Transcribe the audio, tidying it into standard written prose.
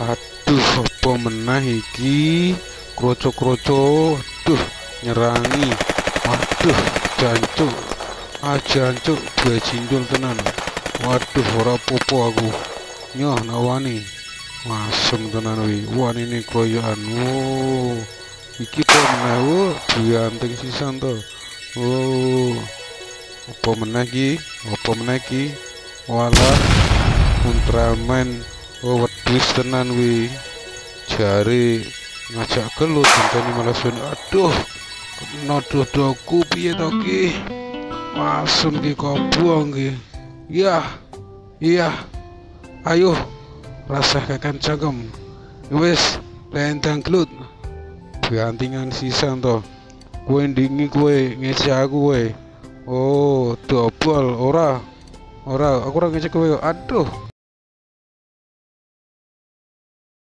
Aduh, apa menah iki? Kroco-kroco, aduh, nyerangi. Waduh, jancuk. Ah, jancuk, dua cindul tenan. Waduh, ora popo aku. Nyoh, nawani. Masem tenan wi. Wah, ini kroyokan. Oh, iki apa menah? Oh, dua anteng sisan to. Oh, apa menah iki? Apa menah iki? Walah, Ultraman. Oh, wedhus tenan wi. Jari ngajak gelut genteni malah sun. Aduh, kena dodoku piye to ki? Masem ki kobuang ki. Iya, iya. Ayo, rasa kakan cangkem. Wes, lentang gelut. Gantingan sisan to. Kue ndingi kue ngece aku kue. Oh, dobol ora. Ora, aku ora ngecek kowe. Aduh.